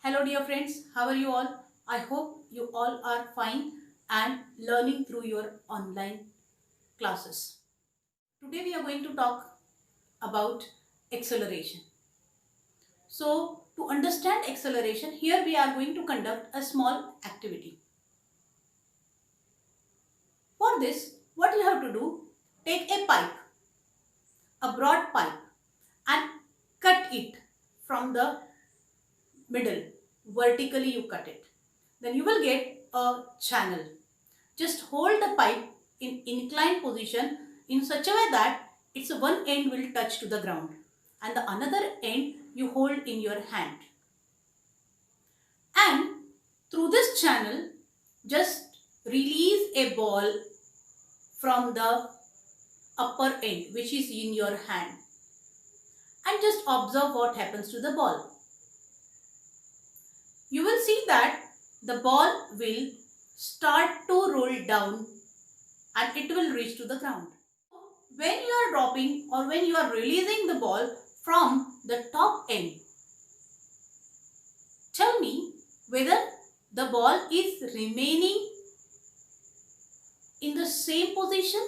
Hello dear friends, how are you all? I hope you all are fine and learning through your online classes. Today we are going to talk about acceleration. So to understand acceleration, here we are going to conduct a small activity. For this, what you have to do, take a pipe, a broad pipe, and cut it from the middle. Vertically you cut it. Then you will get a channel. Just hold the pipe in inclined position in such a way that its one end will touch to the ground and the another end you hold in your hand. And through this channel, just release a ball from the upper end which is in your hand and just observe what happens to the ball. You will see that the ball will start to roll down and it will reach to the ground. When you are dropping or when you are releasing the ball from the top end, tell me whether the ball is remaining in the same position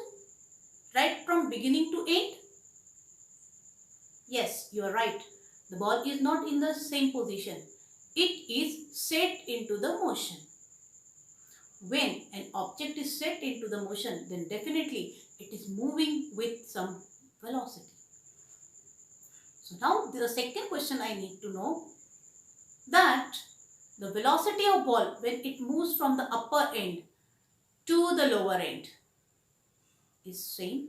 right from beginning to end. Yes, you are right. The ball is not in the same position. It is set into the motion. When an object is set into the motion, then definitely it is moving with some velocity. So now the second question I need to know, that the velocity of ball when it moves from the upper end to the lower end is same.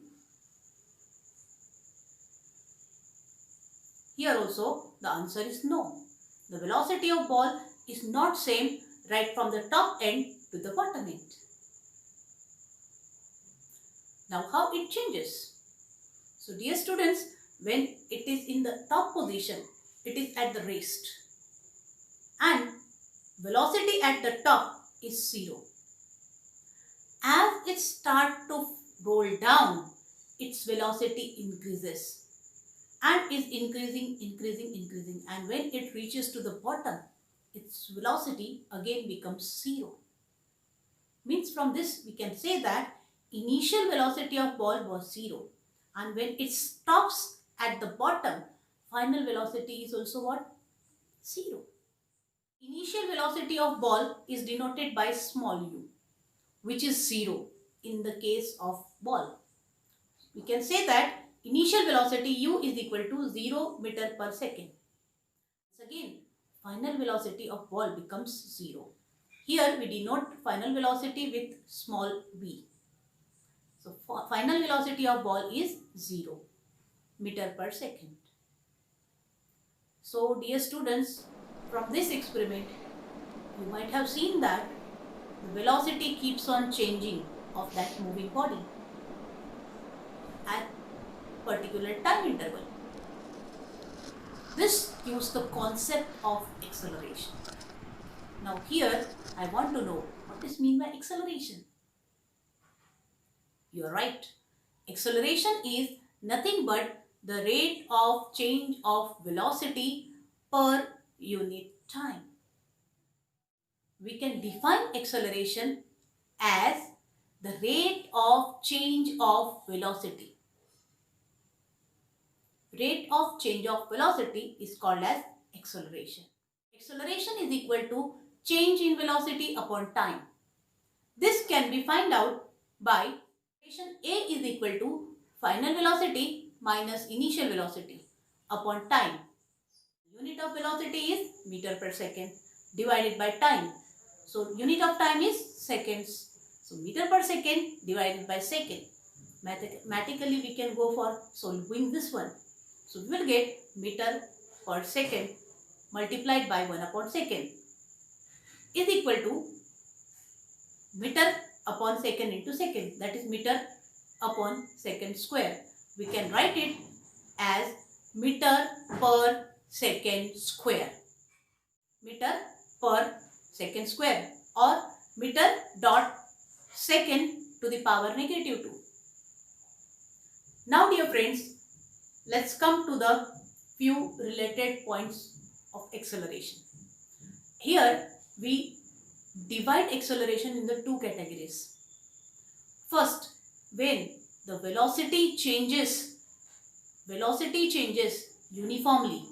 Here also the answer is no. The velocity of ball is not same right from the top end to the bottom end. Now how it changes? So dear students, when it is in the top position, it is at the rest and velocity at the top is 0. As it starts to roll down, its velocity increases and is increasing, and when it reaches to the bottom, its velocity again becomes 0. Means from this we can say that initial velocity of ball was 0 and when it stops at the bottom, final velocity is also what? 0. Initial velocity of ball is denoted by small u, which is 0 in the case of ball. We can say that initial velocity u is equal to 0 meter per second. Again, final velocity of ball becomes 0. Here we denote final velocity with small v. So final velocity of ball is 0 meter per second. So dear students, from this experiment, you might have seen that the velocity keeps on changing of that moving body at particular time interval. This gives the concept of acceleration. Now here I want to know what is meant by acceleration. You are right. Acceleration is nothing but the rate of change of velocity per unit time. We can define acceleration as the rate of change of velocity. Rate of change of velocity is called as acceleration. Acceleration is equal to change in velocity upon time. This can be found out by equation A is equal to final velocity minus initial velocity upon time. Unit of velocity is meter per second divided by time. So unit of time is seconds. So meter per second divided by second. Mathematically we can go for solving this one. So we will get meter per second multiplied by 1 upon second is equal to meter upon second into second, that is meter upon second square. We can write it as meter per second square. Meter per second square or meter dot second to the power negative 2. Now dear friends, let's come to the few related points of acceleration. here we divide acceleration in the two categories. First, when the velocity changes uniformly,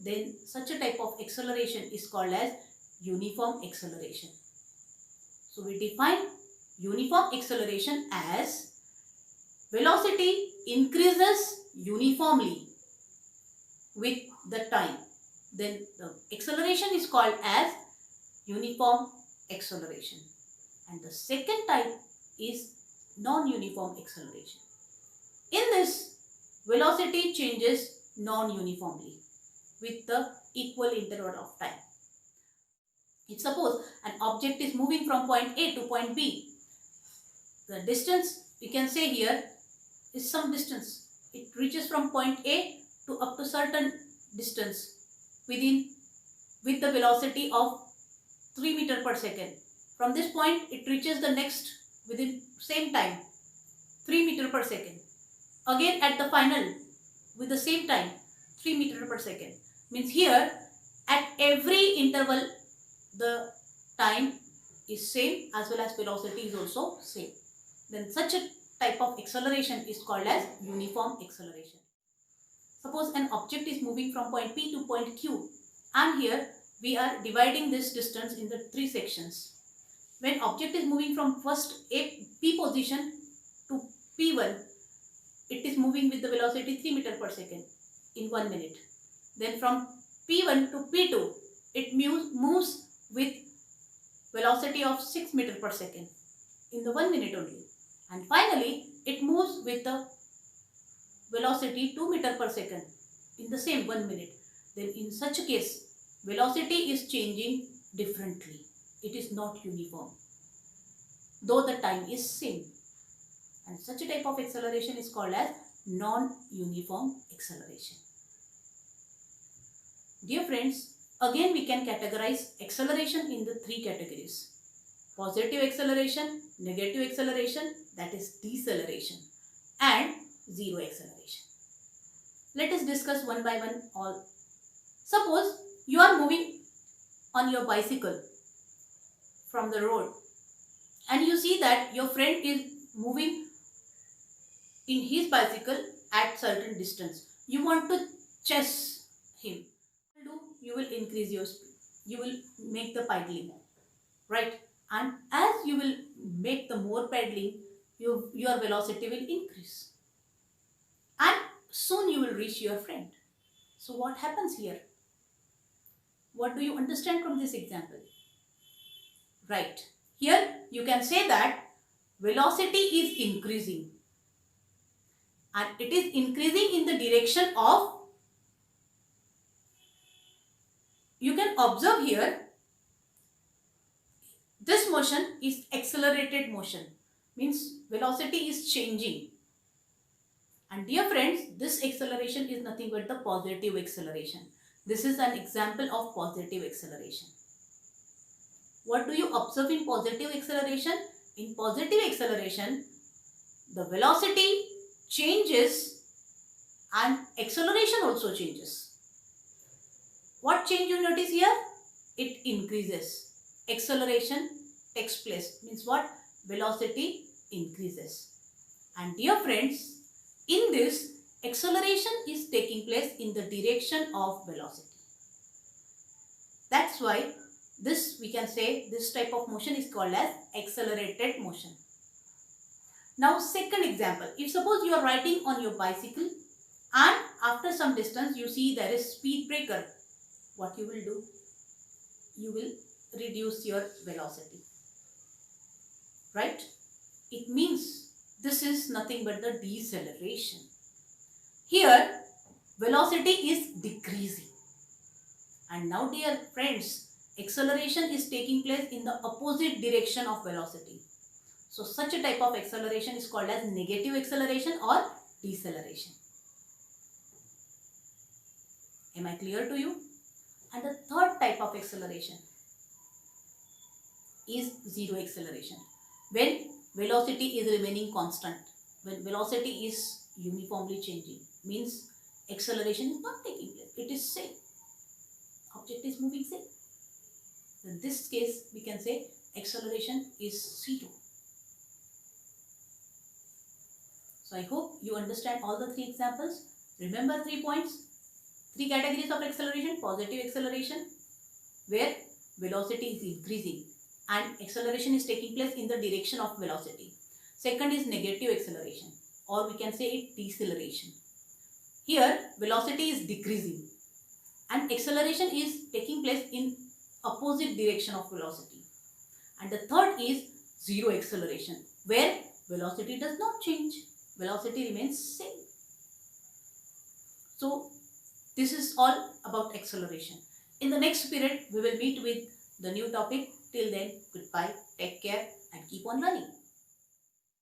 then such a type of acceleration is called as uniform acceleration. So we define uniform acceleration as velocity increases uniformly with the time. Then the acceleration is called as uniform acceleration. And the second type is non-uniform acceleration. In this, velocity changes non-uniformly with the equal interval of time. If suppose an object is moving from point A to point B, the distance we can say here is some distance. It reaches from point A to up to certain distance with the velocity of 3 meter per second. From this point it reaches the next within same time 3 meter per second. Again at the final with the same time 3 meter per second. Means here at every interval the time is same as well as velocity is also same. Then such a type of acceleration is called as uniform acceleration. Suppose an object is moving from point P to point Q, and here we are dividing this distance in the three sections. When object is moving from first P position to P1, it is moving with the velocity 3 meter per second in 1 minute. Then from P1 to P2, it moves with velocity of 6 meter per second in the 1 minute only. And finally, it moves with the velocity 2 meter per second in the same 1 minute. Then in such a case, velocity is changing differently. It is not uniform, though the time is same. And such a type of acceleration is called as non-uniform acceleration. Dear friends, again we can categorize acceleration in the three categories. Positive acceleration, negative acceleration, that is deceleration, and zero acceleration. Let us discuss one by one all. Suppose you are moving on your bicycle from the road and you see that your friend is moving in his bicycle at certain distance. You want to chase him. You will increase your speed. You will make the pedaling, right? And as you will make the more pedaling, your velocity will increase. And soon you will reach your friend. So what happens here? What do you understand from this example? Right. Here you can say that velocity is increasing. And it is increasing in the direction of, you can observe here, this motion is accelerated motion. Means velocity is changing. And dear friends, this acceleration is nothing but the positive acceleration. This is an example of positive acceleration. What do you observe in positive acceleration? In positive acceleration, the velocity changes and acceleration also changes. What change you notice here? It increases. Acceleration takes place. Means what? Velocity increases. And dear friends, in this, acceleration is taking place in the direction of velocity. That's why this, we can say, this type of motion is called as accelerated motion. Now second example, if suppose you are riding on your bicycle and after some distance you see there is speed breaker, what you will do? You will reduce your velocity, right? It means this is nothing but the deceleration. Here velocity is decreasing. And now dear friends, acceleration is taking place in the opposite direction of velocity. So such a type of acceleration is called as negative acceleration or deceleration. Am I clear to you? And the third type of acceleration is zero acceleration. When velocity is remaining constant, when velocity is uniformly changing, means acceleration is not taking place. It is same. Object is moving same. In this case, we can say acceleration is 0. So I hope you understand all the 3 examples. Remember 3 points, 3 categories of acceleration: positive acceleration, where velocity is increasing and acceleration is taking place in the direction of velocity. Second is negative acceleration, or we can say it deceleration. Here velocity is decreasing and acceleration is taking place in opposite direction of velocity. And the third is zero acceleration, where velocity does not change, velocity remains same. So this is all about acceleration. In the next period, we will meet with the new topic. Till then, goodbye, take care and keep on learning.